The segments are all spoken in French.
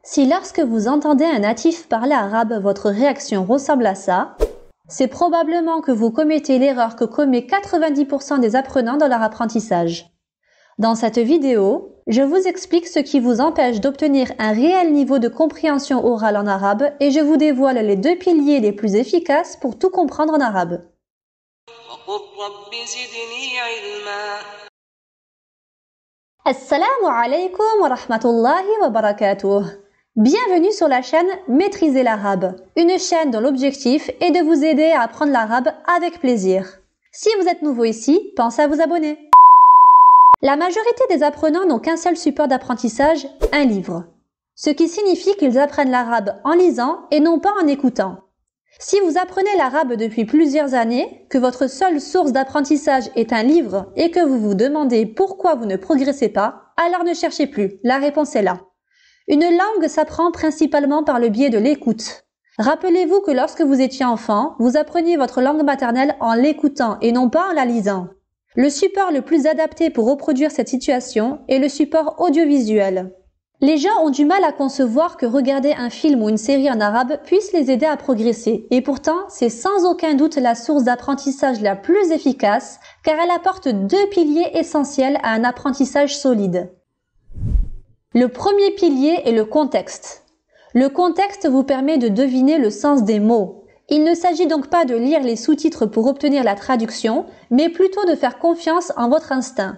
Si lorsque vous entendez un natif parler arabe, votre réaction ressemble à ça, c'est probablement que vous commettez l'erreur que commet 90% des apprenants dans leur apprentissage. Dans cette vidéo, je vous explique ce qui vous empêche d'obtenir un réel niveau de compréhension orale en arabe et je vous dévoile les 2 piliers les plus efficaces pour tout comprendre en arabe. Assalamu alaikum wa rahmatullahi wa barakatuh. Bienvenue sur la chaîne Maîtriser l'arabe, une chaîne dont l'objectif est de vous aider à apprendre l'arabe avec plaisir. Si vous êtes nouveau ici, pensez à vous abonner. La majorité des apprenants n'ont qu'un seul support d'apprentissage, un livre. Ce qui signifie qu'ils apprennent l'arabe en lisant et non pas en écoutant. Si vous apprenez l'arabe depuis plusieurs années, que votre seule source d'apprentissage est un livre et que vous vous demandez pourquoi vous ne progressez pas, alors ne cherchez plus, la réponse est là. Une langue s'apprend principalement par le biais de l'écoute. Rappelez-vous que lorsque vous étiez enfant, vous appreniez votre langue maternelle en l'écoutant et non pas en la lisant. Le support le plus adapté pour reproduire cette situation est le support audiovisuel. Les gens ont du mal à concevoir que regarder un film ou une série en arabe puisse les aider à progresser. Et pourtant, c'est sans aucun doute la source d'apprentissage la plus efficace car elle apporte 2 piliers essentiels à un apprentissage solide. Le premier pilier est le contexte. Le contexte vous permet de deviner le sens des mots. Il ne s'agit donc pas de lire les sous-titres pour obtenir la traduction, mais plutôt de faire confiance en votre instinct.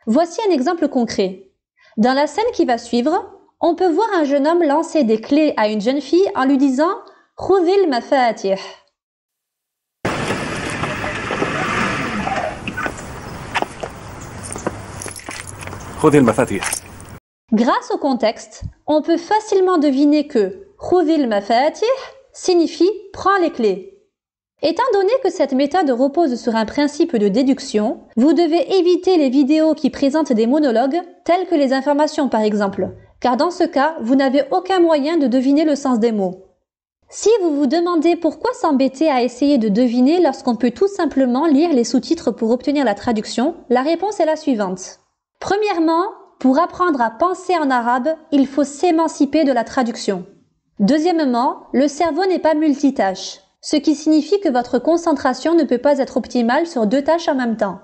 Voici un exemple concret. Dans la scène qui va suivre, on peut voir un jeune homme lancer des clés à une jeune fille en lui disant « Khudhil mafatih ». خذي المفاتيح. Grâce au contexte, on peut facilement deviner que « Khudhil mafatih » signifie « prends les clés ». Étant donné que cette méthode repose sur un principe de déduction, vous devez éviter les vidéos qui présentent des monologues, tels que les informations par exemple, car dans ce cas, vous n'avez aucun moyen de deviner le sens des mots. Si vous vous demandez pourquoi s'embêter à essayer de deviner lorsqu'on peut tout simplement lire les sous-titres pour obtenir la traduction, la réponse est la suivante. Premièrement, pour apprendre à penser en arabe, il faut s'émanciper de la traduction. Deuxièmement, le cerveau n'est pas multitâche. Ce qui signifie que votre concentration ne peut pas être optimale sur 2 tâches en même temps.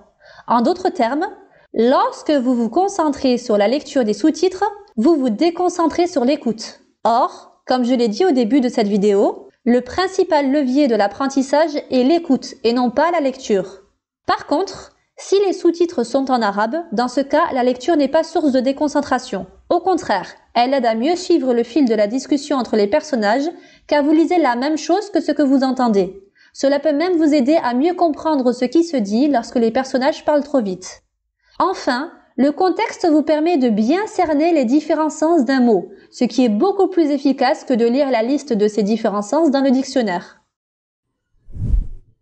En d'autres termes, lorsque vous vous concentrez sur la lecture des sous-titres, vous vous déconcentrez sur l'écoute. Or, comme je l'ai dit au début de cette vidéo, le principal levier de l'apprentissage est l'écoute et non pas la lecture. Par contre, si les sous-titres sont en arabe, dans ce cas, la lecture n'est pas source de déconcentration. Au contraire, elle aide à mieux suivre le fil de la discussion entre les personnages car vous lisez la même chose que ce que vous entendez. Cela peut même vous aider à mieux comprendre ce qui se dit lorsque les personnages parlent trop vite. Enfin, le contexte vous permet de bien cerner les différents sens d'un mot, ce qui est beaucoup plus efficace que de lire la liste de ces différents sens dans le dictionnaire.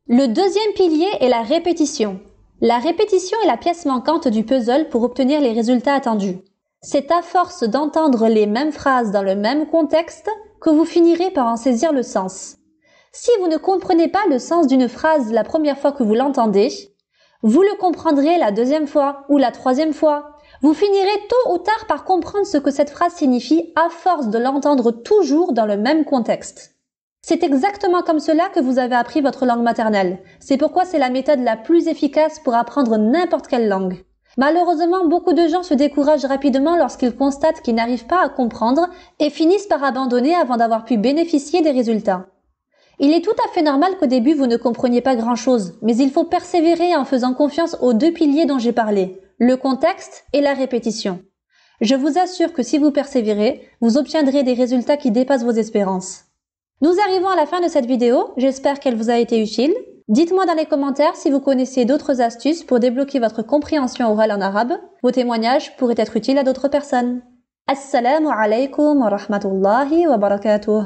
Le deuxième pilier est la répétition. La répétition est la pièce manquante du puzzle pour obtenir les résultats attendus. C'est à force d'entendre les mêmes phrases dans le même contexte que vous finirez par en saisir le sens. Si vous ne comprenez pas le sens d'une phrase la première fois que vous l'entendez, vous le comprendrez la deuxième fois ou la troisième fois. Vous finirez tôt ou tard par comprendre ce que cette phrase signifie à force de l'entendre toujours dans le même contexte. C'est exactement comme cela que vous avez appris votre langue maternelle. C'est pourquoi c'est la méthode la plus efficace pour apprendre n'importe quelle langue. Malheureusement, beaucoup de gens se découragent rapidement lorsqu'ils constatent qu'ils n'arrivent pas à comprendre et finissent par abandonner avant d'avoir pu bénéficier des résultats. Il est tout à fait normal qu'au début vous ne compreniez pas grand-chose, mais il faut persévérer en faisant confiance aux 2 piliers dont j'ai parlé, le contexte et la répétition. Je vous assure que si vous persévérez, vous obtiendrez des résultats qui dépassent vos espérances. Nous arrivons à la fin de cette vidéo, j'espère qu'elle vous a été utile. Dites-moi dans les commentaires si vous connaissez d'autres astuces pour débloquer votre compréhension orale en arabe. Vos témoignages pourraient être utiles à d'autres personnes. Assalamu alaikum wa rahmatullahi wa barakatuh.